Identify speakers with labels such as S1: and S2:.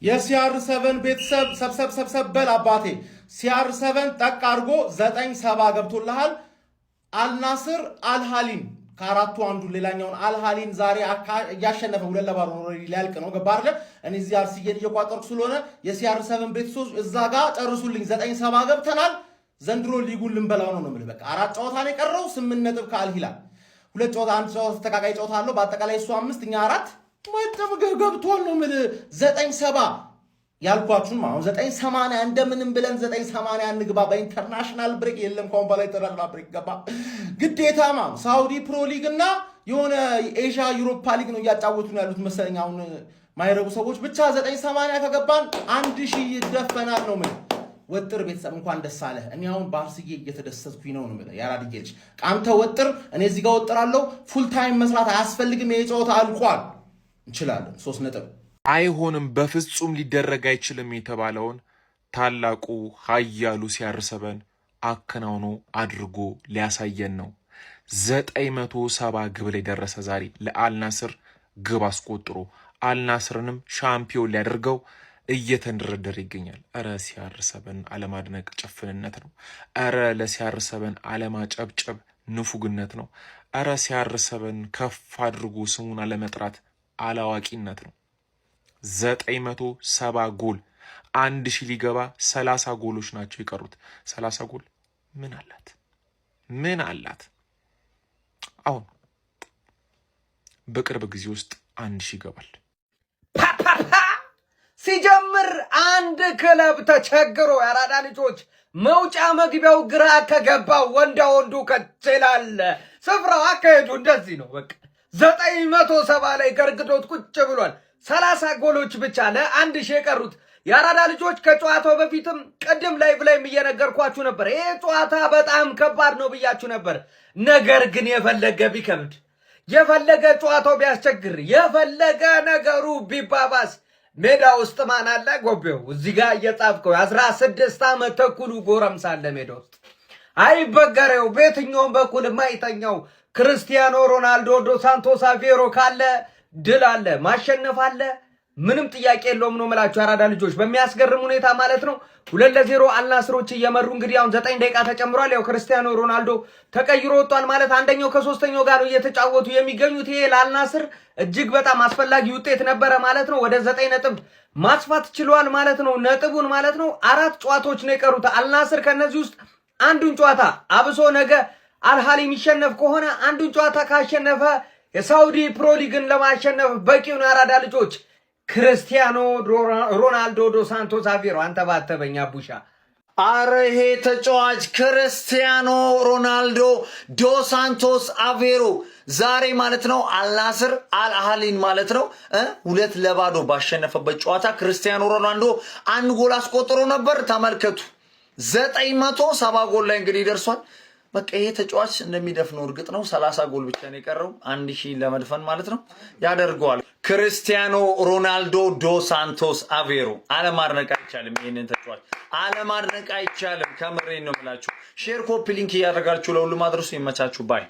S1: የሲአር7 ቤተሰብ ሰብሰብ በል አባቴ ሲአር7 ጠቅ አድርጎ 9-7 ገብቶልሃል። አልናስር አልሃሊን ከአራቱ አንዱ ሌላኛውን አልሃሊን ዛሬ ያሸነፈ 2-0 ነው ሊያልቅ ነው ገባ አይደል? እኔ እዚህ አርሲዬን እየቋጠርኩ ስለሆነ የሲአር7 ቤተሰቦች እዛ ጋር ጨርሱልኝ። 9-7 ገብተናል። ዘንድሮ ሊጉን ልንበላው ነው የምልህ። በቃ 4 ጨዋታ ነው የቀረው 8 ነጥብ ከአልሂላል 2 ጨዋታ 1 ጨዋታ ተጠቃቃይ ጨዋታ አለው። በአጠቃላይ እሱ 5 እኛ 4 ወጥም ገብቷል ነው የምልህ። 9-7 ያልኳችሁም አሁን 9-80 እንደምንም ብለን 9-80 እንግባ። በኢንተርናሽናል ብሬክ የለም ኮን በላይ ኢንተርናሽናል ብሬክ ገባ ግዴታ ማለት ሳውዲ ፕሮ ሊግ እና የሆነ ኤዥያ ዩሮፓ ሊግ ነው እያጫወቱ ነው ያሉት መሰለኝ አሁን ማይረቡ ሰዎች። ብቻ 9-80 ከገባን 1000 ይደፈናል ነው ምን ወጥር ቤተሰብ እንኳን ደስ አለህ። እኔ አሁን ባርስዬ እየተደሰትኩኝ ነው ማለት ያራድጌ ልጅ ቃንተ ወጥር እኔ እዚህ ጋር ወጥራለሁ። ፉል ታይም መስራት አያስፈልግም። የጨዋታ አልቋል እንችላለን 3 ነጥብ
S2: አይሆንም በፍጹም ሊደረግ አይችልም የተባለውን ታላቁ ኃያሉ ሲአር7 አከናውኖ አድርጎ ሊያሳየን ነው። 970 ግብ ላይ ደረሰ ዛሬ ለአልናስር ግብ አስቆጥሮ አልናስርንም ሻምፒዮን ሊያደርገው እየተንደረደረ ይገኛል። እረ ሲአር7 አለማድነቅ ጭፍንነት ነው። እረ ለሲአር7 አለማጨብጨብ ንፉግነት ነው። እረ ሲአር7 ከፍ አድርጎ ስሙን አለመጥራት አላዋቂነት ነው። 970 ጎል 1000 ሊገባ 30 ጎሎች ናቸው የቀሩት። 30 ጎል ምን አላት? ምን አላት? አሁን በቅርብ ጊዜ ውስጥ 1000 ይገባል።
S3: ሲጀምር አንድ ክለብ ተቸግሮ ያራዳ ልጆች መውጫ መግቢያው ግራ ከገባው ወንዳ ወንዱ ከትላል። ስፍራው አካሄዱ እንደዚህ ነው። በቃ 970 ላይ ገርግዶት ቁጭ ብሏል። 30 ጎሎች ብቻ ለ1000 የቀሩት ያራዳ ልጆች። ከጨዋታው በፊትም ቀደም ላይቭ ላይም እየነገርኳችሁ ነበር። ይሄ ጨዋታ በጣም ከባድ ነው ብያችሁ ነበር። ነገር ግን የፈለገ ቢከብድ፣ የፈለገ ጨዋታው ቢያስቸግር፣ የፈለገ ነገሩ ቢባባስ ሜዳ ውስጥ ማን አለ? ጎቤው እዚህ ጋር እየጻፍከው 16 ዓመት ተኩሉ ጎረምሳ አለ ሜዳ ውስጥ። አይበገሬው በየትኛውም በኩል የማይተኛው ክርስቲያኖ ሮናልዶ ዶ ሳንቶስ አቬሮ ካለ ድል አለ፣ ማሸነፍ አለ። ምንም ጥያቄ የለውም ነው የምላችሁ ያራዳ ልጆች። በሚያስገርም ሁኔታ ማለት ነው 2-0 አልናስሮች እየመሩ እንግዲህ አሁን 9 ደቂቃ ተጨምሯል። ያው ክርስቲያኖ ሮናልዶ ተቀይሮ ወጥቷል ማለት አንደኛው ከሶስተኛው ጋር ነው እየተጫወቱ የሚገኙት። ይሄ ለአልናስር እጅግ በጣም አስፈላጊ ውጤት ነበረ ማለት ነው። ወደ 9 ነጥብ ማስፋት ችሏል ማለት ነው ነጥቡን ማለት ነው። 4 ጨዋታዎች ነው የቀሩት አልናስር። ከነዚህ ውስጥ አንዱን ጨዋታ አብሶ ነገ አልሃሊ የሚሸነፍ ከሆነ አንዱን ጨዋታ ካሸነፈ የሳውዲ ፕሮ ሊግን ለማሸነፍ በቂው ነው ያራዳ ልጆች። ክርስቲያኖ ሮናልዶ ዶ ሳንቶስ አቬሮ አንተ ባተበኛ ቡሻ
S4: አረ ይሄ ተጫዋች ክርስቲያኖ ሮናልዶ ዶ ሳንቶስ አቬሮ ዛሬ ማለት ነው አልናስር አልአህሊን ማለት ነው 2-0 ባሸነፈበት ጨዋታ ክርስቲያኖ ሮናልዶ 1 ጎል አስቆጥሮ ነበር። ተመልከቱ 970 ጎል ላይ እንግዲህ ደርሷል። በቃ ይሄ ተጫዋች እንደሚደፍነው እርግጥ ነው። 30 ጎል ብቻ ነው የቀረው 1000 ለመድፈን ማለት ነው ያደርገዋል። ክርስቲያኖ ሮናልዶ ዶ ሳንቶስ አቬሮ አለማድነቅ አይቻልም። ይሄንን ተጫዋች አለማድነቅ አይቻልም። ከምሬን ነው የምላችሁ። ሼር ኮፒ ሊንክ እያደረጋችሁ ለሁሉም አድርሱ። ይመቻችሁ ባይ